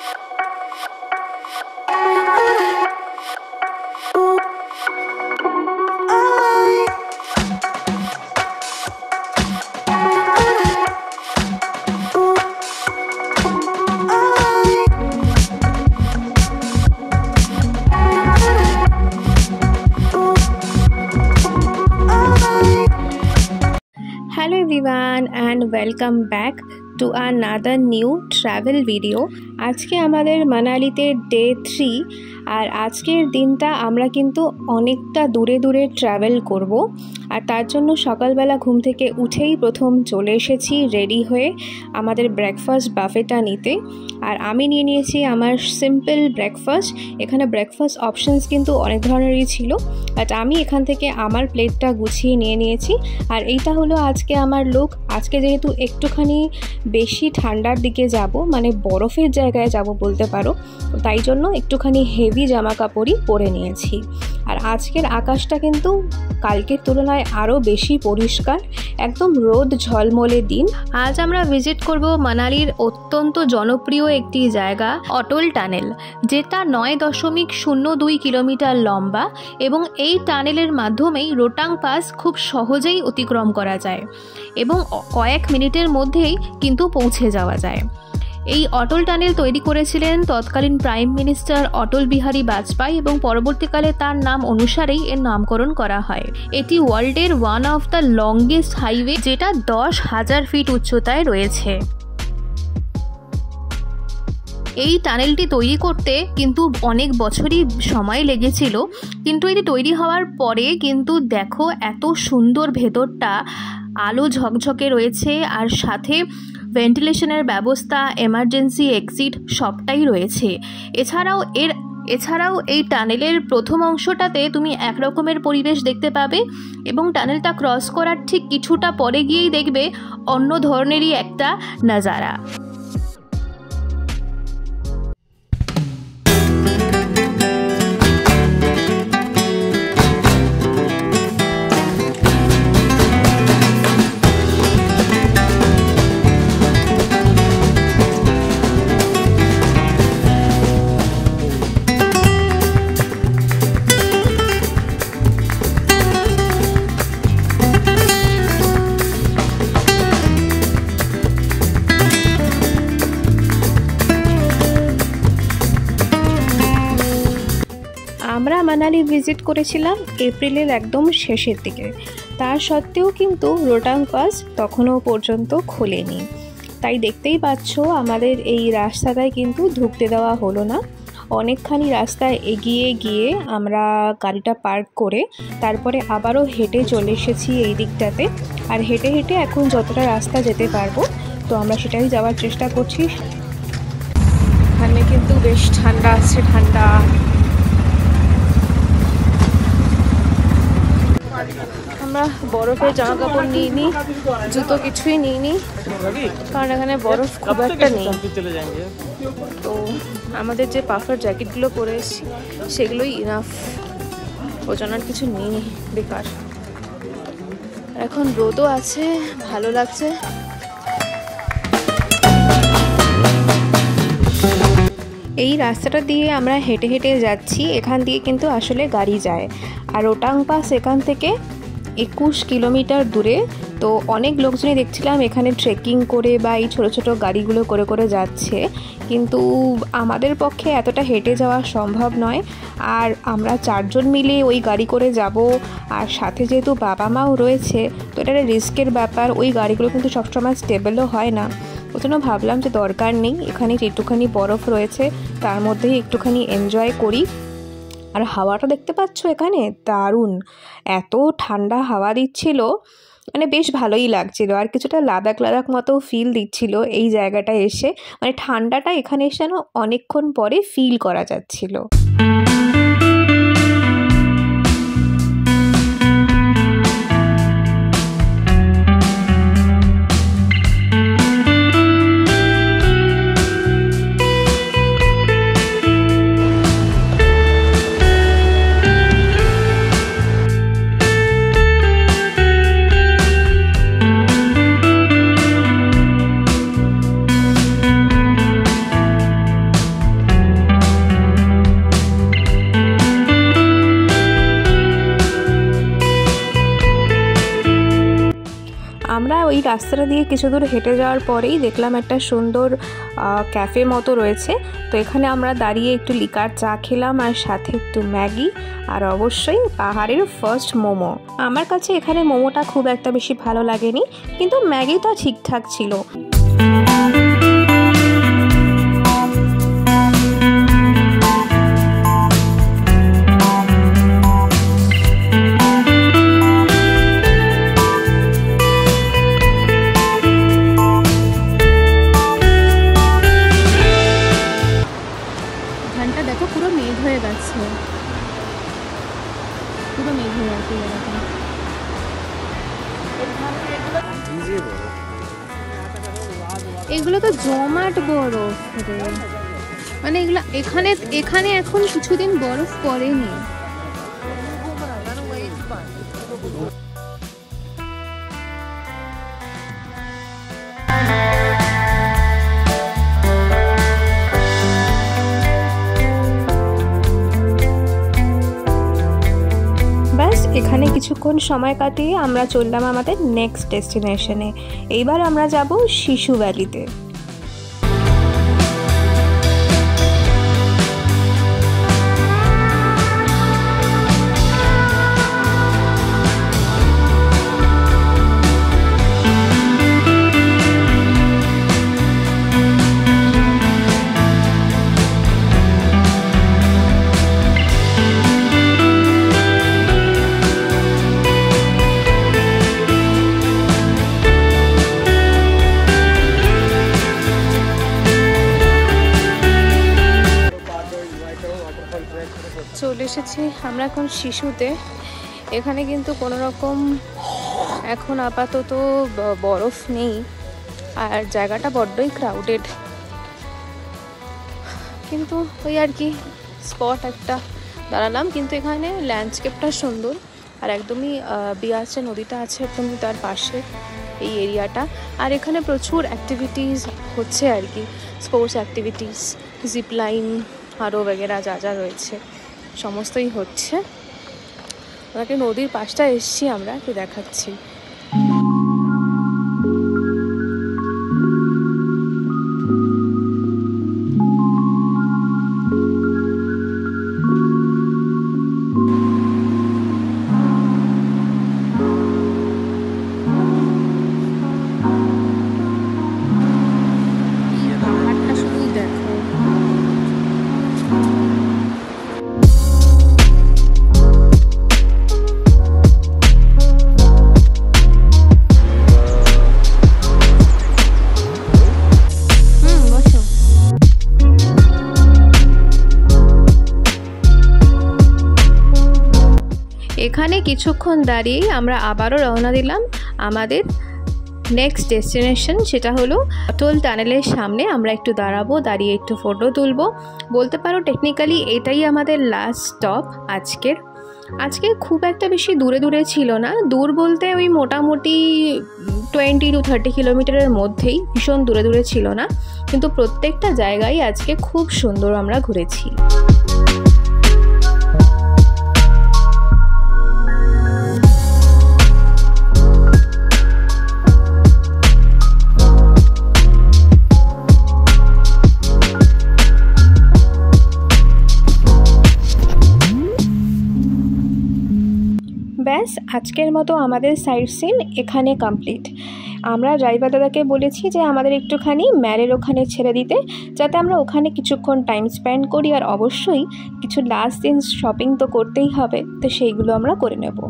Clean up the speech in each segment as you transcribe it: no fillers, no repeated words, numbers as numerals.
Hello everyone and welcome back to another new travel video। আজকে আমাদের মানালিতে day 3 আর আজকের দিনটা আমরা কিন্তু অনেকটা দূরে দূরে ট্রাভেল করব। আর তার জন্য সকালবেলা ঘুম থেকে উঠেই প্রথম চলে এসেছি রেডি হয়ে আমাদের ব্রেকফাস্ট বাফেটা নিতে। আর আমি নিয়ে নিয়েছি আমার সিম্পল ব্রেকফাস্ট। এখানে ব্রেকফাস্ট অপশনস কিন্তু অনেক ধরনেরই ছিল, বাট আমি এখান থেকে আমার প্লেটটা গুছিয়ে নিয়ে নিয়েছি। আর এইটা হলো আজকে আমার লুক। আজকে যেহেতু একটুখানি বেশি ঠান্ডার দিকে যাব, মানে বরফের জায়গায় যাব বলতে পারো, তাই জন্য একটুখানি হেভি জামা কাপড়ই পরে নিয়েছি। আর আজকের আকাশটা কিন্তু কালকের তুলনায় আরও বেশি পরিষ্কার, একদম রোদ ঝলমলে দিন। আজ আমরা ভিজিট করব মানালির অত্যন্ত জনপ্রিয় একটি জায়গা অটল টানেল, যেটা 9.02 কিলোমিটার লম্বা এবং এই টানেলের মাধ্যমেই রোটাং পাস খুব সহজেই অতিক্রম করা যায় এবং কয়েক মিনিটের মধ্যেই কিন্তু পৌঁছে যাওয়া যায়। এই অটল টানেল তৈরি করেছিলেন তৎকালীন প্রাইম মিনিস্টার অটল বিহারী বাজপেয়ী এবং পরবর্তীকালে তার নাম অনুসারেই এর নামকরণ করা হয়। এটি ওয়ার্ল্ডের one of the longest highway, যেটা 10,000 ফিট উচ্চতায় রয়েছে। এই টানেলটি তৈরি করতে কিন্তু অনেক বছরই সময় লেগেছিল, কিন্তু এটি তৈরি হওয়ার পরে কিন্তু দেখো এত সুন্দর ভেতরটা, আলো ঝকঝকে রয়েছে আর সাথে ভেন্টিলেশনের ব্যবস্থা, এমার্জেন্সি এক্সিট সবটাই রয়েছে। এছাড়াও এই টানেলের প্রথম অংশটাতে তুমি একরকমের পরিবেশ দেখতে পাবে এবং টানেলটা ক্রস করার ঠিক কিছুটা পরে গিয়েই দেখবে অন্য ধরনেরই একটা নাজারা। আমরা মানালি ভিজিট করেছিলাম এপ্রিলের একদম শেষের দিকে, তা সত্ত্বেও কিন্তু রোটাং পাস তখনও পর্যন্ত খোলেনি। তাই দেখতেই পাচ্ছ আমাদের এই রাস্তাটায় কিন্তু ঢুকতে দেওয়া হলো না। অনেকখানি রাস্তায় এগিয়ে গিয়ে আমরা গাড়িটা পার্ক করে তারপরে আবারও হেঁটে চলে এসেছি এই দিকটাতে। আর হেঁটে হেঁটে এখন যতটা রাস্তা যেতে পারবো তো আমরা সেটাই যাওয়ার চেষ্টা করছি। এখানে কিন্তু বেশ ঠান্ডা আছে, ঠান্ডা। আমরা বরফের জামা কাপড় নিইনি, জুতো কিছুই নিইনি, কারণ এখানে বরফ খুব একটা নেই। তো আমাদের যে পাফার জ্যাকেটগুলো পরে এসেছি সেগুলোই ইনাফ, ওজনের কিছু নেই, বেকার। এখন রোদও আছে, ভালো লাগছে। এই রাস্তাটা দিয়ে আমরা হেঁটে হেঁটে যাচ্ছি, এখান দিয়ে কিন্তু আসলে গাড়ি যায়। আর রোটাং পাস এখান থেকে 21 কিলোমিটার দূরে। তো অনেক লোকজনই দেখছিলাম এখানে ট্রেকিং করে বা এই ছোটো ছোটো গাড়িগুলো করে করে যাচ্ছে, কিন্তু আমাদের পক্ষে এতটা হেঁটে যাওয়া সম্ভব নয়। আর আমরা 4 জন মিলে ওই গাড়ি করে যাব, আর সাথে যেহেতু বাবা মাও রয়েছে তো এটা রিস্কের ব্যাপার। ওই গাড়িগুলো কিন্তু সবসময় স্টেবলও হয় না, ওই জন্য ভাবলাম যে দরকার নেই, এখানে একটুখানি বরফ রয়েছে তার মধ্যেই একটুখানি এনজয় করি। আর হাওয়াটা দেখতে পাচ্ছ এখানে দারুণ, এত ঠান্ডা হাওয়া দিচ্ছিল, মানে বেশ ভালোই লাগছিল। আর কিছুটা লাদাখ লাদাখ মতো ফিল দিচ্ছিল এই জায়গাটায় এসে, মানে ঠান্ডাটা এখানে এসে যেন অনেকক্ষণ পরে ফিল করা যাচ্ছিল। রাস্তাটা দিয়ে কিছু দূর হেঁটে যাওয়ার পরেই দেখলাম একটা সুন্দর ক্যাফে মতো রয়েছে। তো এখানে আমরা দাঁড়িয়ে একটু লিকার চা খেলাম আর সাথে একটু ম্যাগি আর অবশ্যই পাহাড়ের ফার্স্ট মোমো। আমার কাছে এখানে মোমোটা খুব একটা বেশি ভালো লাগেনি, কিন্তু ম্যাগিটা ঠিকঠাক ছিল। দেখো পুরো মেঘ হয়ে গেছে, পুরো মেঘ হয়ে গেছে এরকম। এগুলো তো জমাট বরফ রে, মানে এগুলো এখানে এখন কিছুদিন বরফ পড়েনি। এখানে কিছুক্ষণ সময় কাটিয়ে আমরা চললাম আমাদের নেক্সট ডেস্টিনেশনে। এইবার আমরা যাব শিশু ভ্যালিতে। চলে এসেছি আমরা এখন শিশুতে। এখানে কিন্তু কোনো রকম এখন আপাতত বরফ নেই আর জায়গাটা বড্ডই ক্রাউডেড, কিন্তু ওই আর কি স্পট একটা দাঁড়ালাম। কিন্তু এখানে ল্যান্ডস্কেপটা সুন্দর আর একদমই বিয়াচে নদীটা আছে একদমই তার পাশে এই এরিয়াটা। আর এখানে প্রচুর অ্যাক্টিভিটিস হচ্ছে আর কি, স্পোর্টস অ্যাক্টিভিটিস, জিপ লাইন আরও বগেরা যা যা রয়েছে সমস্তই হচ্ছে। ওনাকে নদীর পাশটা এসছি আমরা, কি দেখাচ্ছি। এখানে কিছুক্ষণ দাঁড়িয়ে আমরা আবারও রওনা দিলাম আমাদের নেক্সট ডেস্টিনেশন, সেটা হলো অটল টানেলের সামনে। আমরা একটু দাঁড়াবো, দাঁড়িয়ে একটু ফটো তুলবো। বলতে পারো টেকনিক্যালি এটাই আমাদের লাস্ট স্টপ আজকে খুব একটা বেশি দূরে দূরে ছিল না, দূর বলতে ওই মোটামুটি 20 to 30 কিলোমিটারের মধ্যেই, ভীষণ দূরে দূরে ছিল না, কিন্তু প্রত্যেকটা জায়গায় আজকে খুব সুন্দর আমরা ঘুরেছি। ব্যাস আজকের মতো আমাদের সাইট সিন এখানে কমপ্লিট। আমরা ড্রাইভার দাদাকে বলেছি যে আমাদের একটুখানি ম্যালের ওখানে ছেড়ে দিতে, যাতে আমরা ওখানে কিছুক্ষণ টাইম স্পেন্ড করি। আর অবশ্যই কিছু লাস্ট দিন শপিং তো করতেই হবে, তো সেইগুলো আমরা করে নেব।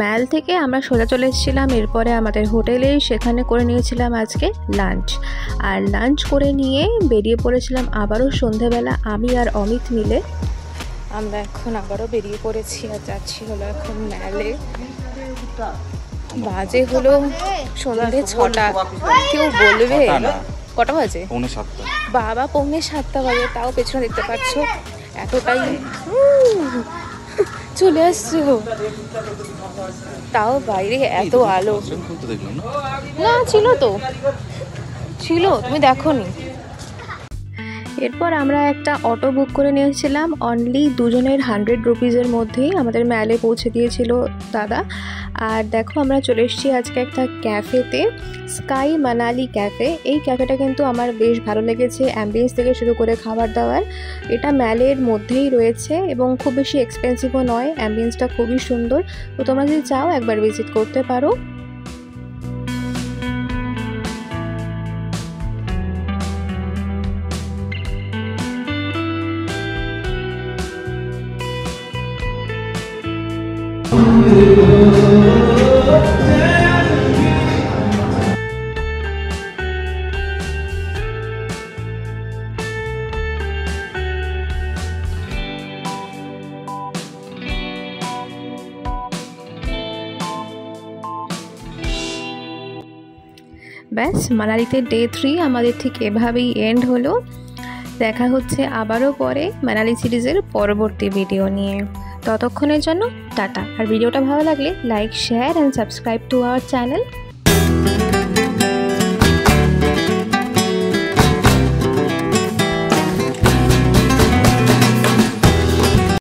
ম্যাল থেকে আমরা সোজা চলে এসেছিলাম এরপরে আমাদের হোটেলে, সেখানে করে নিয়েছিলাম আজকে লাঞ্চ। আর লাঞ্চ করে নিয়ে বেরিয়ে পড়েছিলাম আবারও সন্ধেবেলা আমি আর অমিত মিলে। আমরা এখন আবারও বেরিয়ে পড়েছি আর যাচ্ছি হলো এখন ম্যালে। বাজে হলো সন্ধ্যে 6টা, কেউ বলবে কটা বাজে? 6:45। বাবা 6:45 বাজে, তাও পেছনে দেখতে পাচ্ছ এতটাই চলে আসছো, তাও বাইরে এত আলো না ছিল তো, ছিল, তুমি দেখোনি। এরপর আমরা একটা অটো বুক করে নিয়েছিলাম, অনলি দুজনের 100 রুপিজের মধ্যেই আমাদের ম্যালে পৌঁছে দিয়েছিল দাদা। আর দেখো আমরা চলে এসেছি আজকে একটা ক্যাফেতে, স্কাই মানালি ক্যাফে। এই ক্যাফেটা কিন্তু আমার বেশ ভালো লেগেছে, অ্যাম্বিয়েন্স থেকে শুরু করে খাবার দাবার। এটা ম্যালের মধ্যেই রয়েছে এবং খুব বেশি এক্সপেন্সিভও নয়, অ্যাম্বিয়েন্সটা খুবই সুন্দর। তো তোমরা যদি চাও একবার ভিজিট করতে পারো। ব্যাস, মানালিতে ডে 3 আমাদের ঠিক এভাবেই এন্ড হলো। দেখা হচ্ছে আবারও পরে মানালি সিরিজের পরবর্তী ভিডিও নিয়ে। ততক্ষণের জন্য টাটা। আর ভিডিওটা ভালো লাগলে like, share and subscribe to our channel.